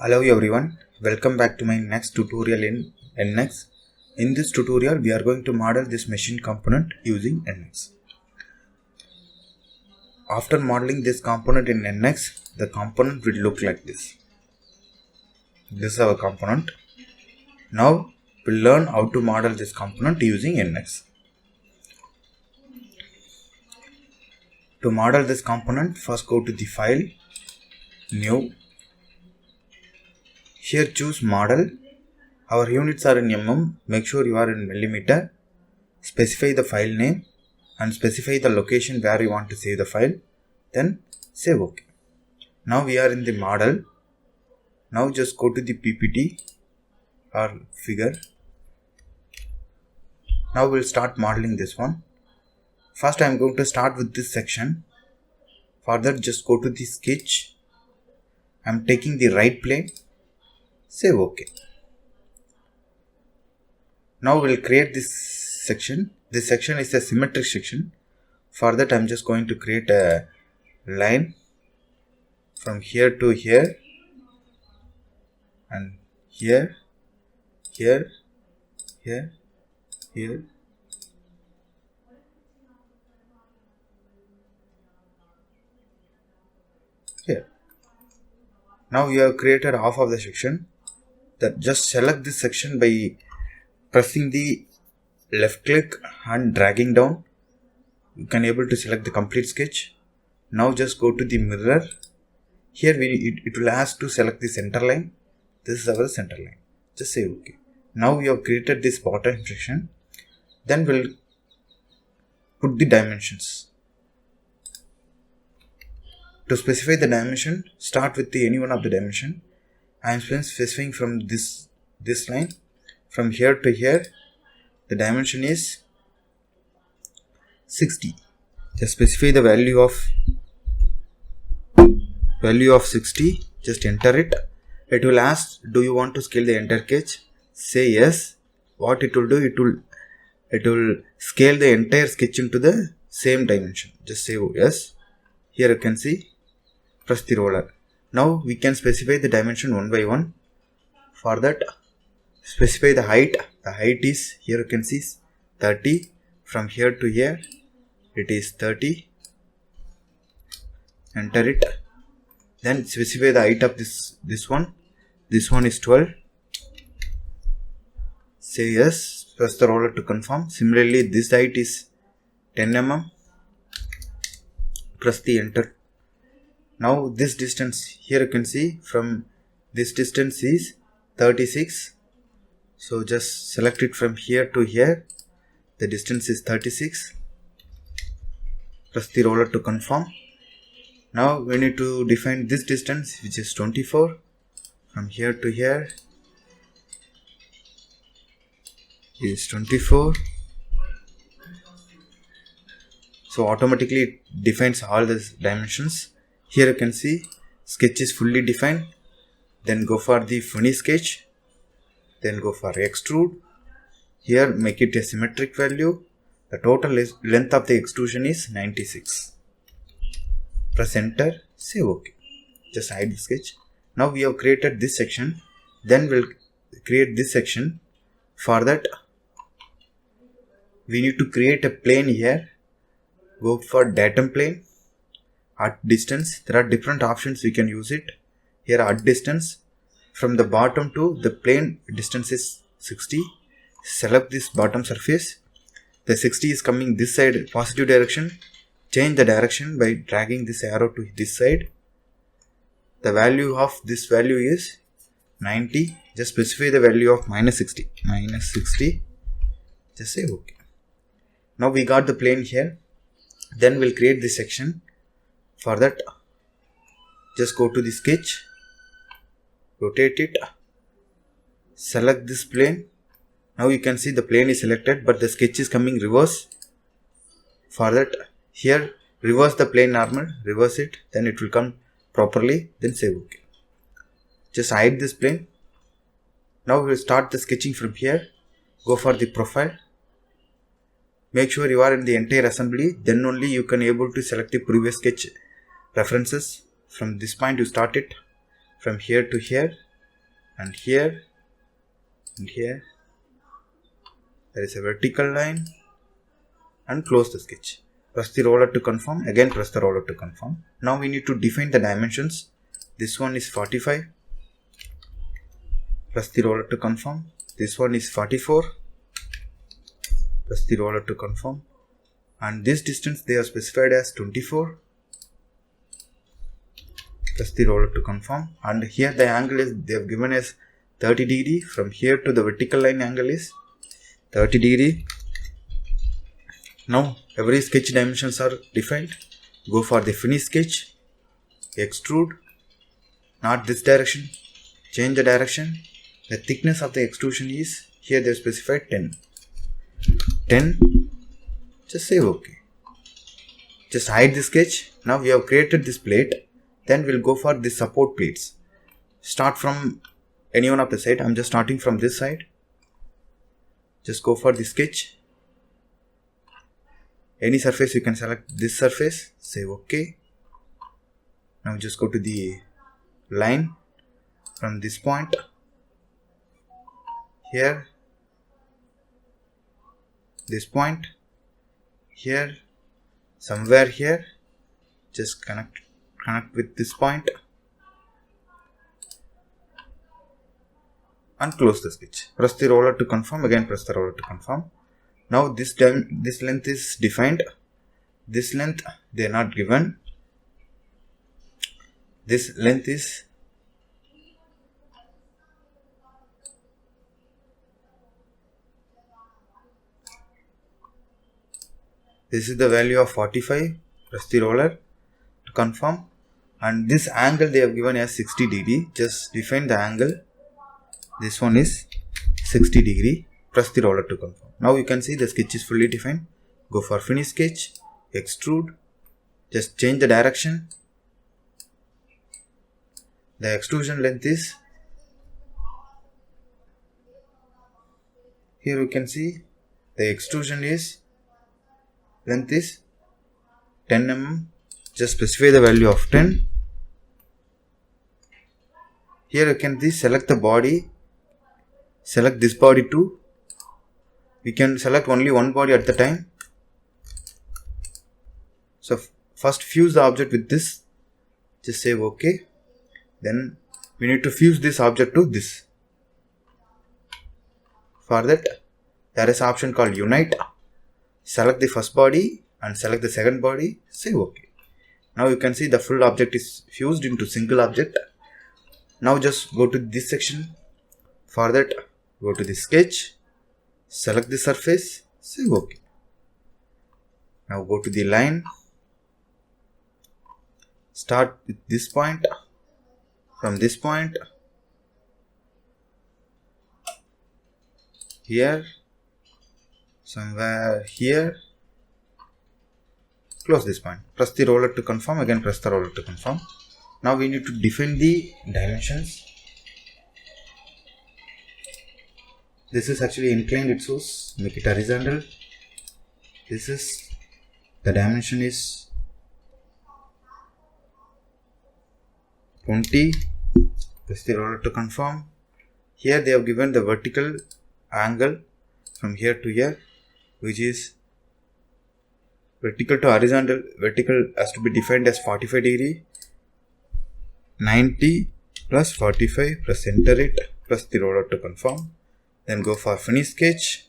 Hello everyone, welcome back to my next tutorial in NX. In this tutorial, we are going to model this machine component using NX. After modeling this component in NX, the component will look like this. This is our component. Now, we'll learn how to model this component using NX. To model this component, first go to the file, new. Here choose model. Our units are in mm. Make sure you are in millimeter. Specify the file name and specify the location where you want to save the file. Then save OK. Now we are in the model. Now just go to the PPT or figure. Now we'll start modeling this one. First I am going to start with this section. For that just go to the sketch. I am taking the right plane. Save OK. Now we'll create this section. This section is a symmetric section. For that I am just going to create a line from here to here and here, here, here, here. Here. Now you have created half of the section. That just select this section by pressing the left click and dragging down. You can able to select the complete sketch. Now just go to the mirror. Here it will ask to select the center line. This is our center line. Just say OK. Now we have created this bottom section. Then we'll put the dimensions. To specify the dimension, start with any one of the dimension. I am specifying from this line, from here to here, the dimension is 60. Just specify the value of 60. Just enter it. It will ask, do you want to scale the entire sketch? Say yes. What it will do, it will scale the entire sketch into the same dimension. Just say yes. Here you can see, press the roller. Now we can specify the dimension one by one. For that, specify the height. The height is, here you can see 30. From here to here, it is 30. Enter it. Then specify the height of this one. This one is 12. Say yes. Press the roller to confirm. Similarly, this height is 10 mm. Press the enter. Now this distance, here you can see from this distance is 36. So just select it from here to here. The distance is 36. Press the roller to confirm. Now we need to define this distance, which is 24. From here to here is 24. So automatically it defines all these dimensions. Here you can see sketch is fully defined. Then go for the finish sketch. Then go for extrude. Here make it a symmetric value. The total length of the extrusion is 96. Press enter. Save OK. Just hide the sketch. Now we have created this section. Then we'll create this section. For that, we need to create a plane here. Go for datum plane. At distance, there are different options we can use it. Here at distance, from the bottom to the plane distance is 60. Select this bottom surface. The 60 is coming this side, positive direction. Change the direction by dragging this arrow to this side. The value of this value is 90. Just specify the value of minus 60. Minus 60. Just say OK. Now we got the plane here. Then we'll create this section. For that, just go to the sketch, rotate it, select this plane. Now you can see the plane is selected, but the sketch is coming reverse. For that, here reverse the plane normal, reverse it, then it will come properly, then save OK. Just hide this plane. Now we will start the sketching from here. Go for the profile. Make sure you are in the entire assembly, then only you can able to select the previous sketch references. From this point you start it from here to here. and here and here there is a vertical line, and close the sketch. Press the roller to confirm, again press the roller to confirm. Now we need to define the dimensions. This one is 45, press the roller to confirm. This one is 44, press the roller to confirm. And this distance they are specified as 24, press the roller to confirm. And here the angle is they have given as 30 degree. From here to the vertical line angle is 30 degree. Now every sketch dimensions are defined. Go for the finish sketch, extrude, not this direction, change the direction. The thickness of the extrusion is, here they have specified 10, just say OK. Just hide the sketch. Now we have created this plate, then we'll go for the support plates. Start from any one of the side. I'm just starting from this side. Just go for the sketch. Any surface you can select this surface, say OK. Now just go to the line from this point here, this point here, somewhere here, just connect with this point and close the sketch. Press the roller to confirm, again press the roller to confirm. Now this length is defined. This length they are not given. This length is the value of 45. Press the roller to confirm. And this angle they have given as 60 degree. Just define the angle. This one is 60 degree. Press the roller to confirm. Now you can see the sketch is fully defined. Go for finish sketch, extrude, just change the direction. The extrusion length is, here you can see the extrusion is, length is 10 mm. Just specify the value of 10. Here you can see select the body, select this body too. We can select only one body at the time. So first fuse the object with this, just say OK. Then we need to fuse this object to this. For that there is an option called unite. Select the first body and select the second body, say OK. Now you can see the full object is fused into single object. Now just go to this section. For that go to the sketch, select the surface, say OK. Now go to the line, start with this point, from this point here, somewhere here, close this point. Press the roller to confirm, again press the roller to confirm. Now we need to define the dimensions. This is actually inclined, it shows, make it horizontal. This is, the dimension is 20. Press the roller to confirm. Here they have given the vertical angle from here to here, which is vertical to horizontal. Vertical has to be defined as 45 degree. 90 plus 45, press enter it, press the roller to confirm. Then go for finish sketch,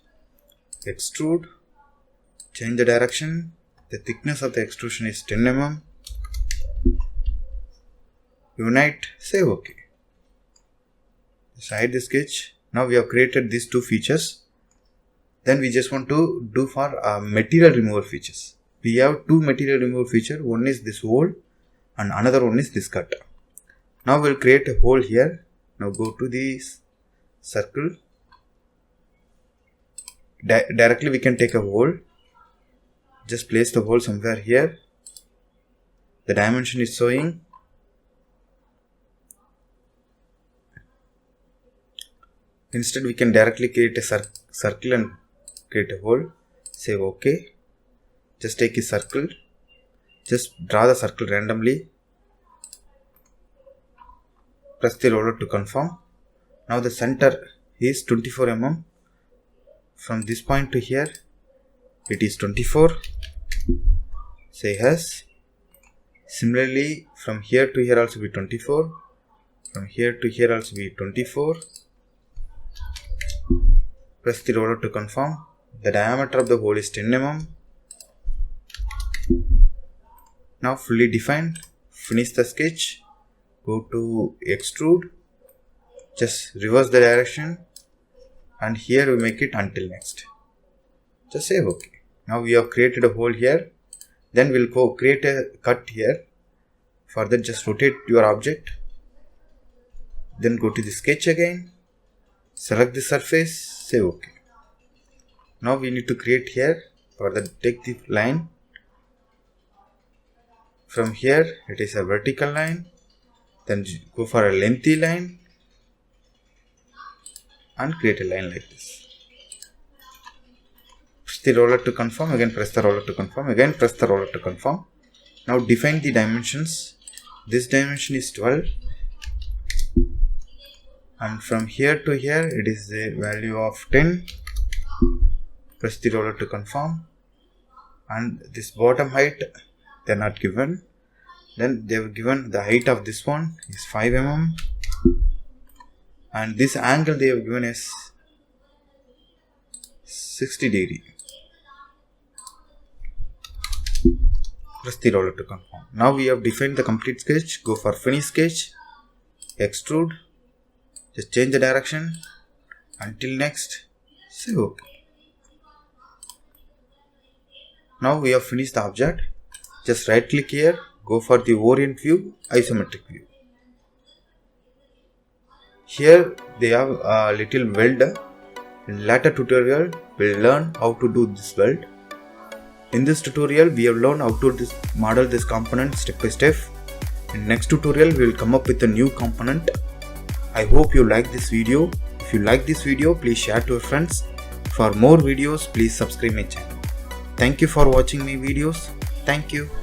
extrude, change the direction. The thickness of the extrusion is 10 mm. Unite, say OK. Hide the sketch. Now we have created these two features. Then we just want to do for material removal features. We have two material removal features. One is this hole and another one is this cut. Now we'll create a hole here. Now go to the circle. Directly we can take a hole. Just place the hole somewhere here. The dimension is showing. Instead we can directly create a circle and create a hole. Say OK. Just take a circle. Just draw the circle randomly. Press the roller to confirm. Now the center is 24 mm. From this point to here it is 24. Say yes. Similarly from here to here also be 24. From here to here also be 24. Press the roller to confirm. The diameter of the hole is 10 mm. Now fully defined. Finish the sketch. Go to extrude. Just reverse the direction. And here we make it until next. Just say OK. Now we have created a hole here. Then we'll go create a cut here. Further just rotate your object. Then go to the sketch again. Select the surface. Say OK. Now we need to create here. Further take the line. From here it is a vertical line. Then go for a lengthy line. And create a line like this. Press the roller to confirm. Again press the roller to confirm. Again press the roller to confirm. Now define the dimensions. This dimension is 12. And from here to here it is a value of 10. Press the roller to confirm. And this bottom height they are not given. Then they have given the height of this one is 5 mm. And this angle they have given is 60 degree. Press the roller to confirm. Now we have defined the complete sketch. Go for finish sketch. Extrude. Just change the direction. Until next. Say OK. Now we have finished the object. Just right click here. Go for the orient view, isometric view. Here they have a little weld. In later tutorial we will learn how to do this weld. In this tutorial we have learned how to model this component step by step. In next tutorial we will come up with a new component. I hope you like this video. If you like this video, please share to your friends. For more videos, please subscribe my channel. Thank you for watching my videos. Thank you.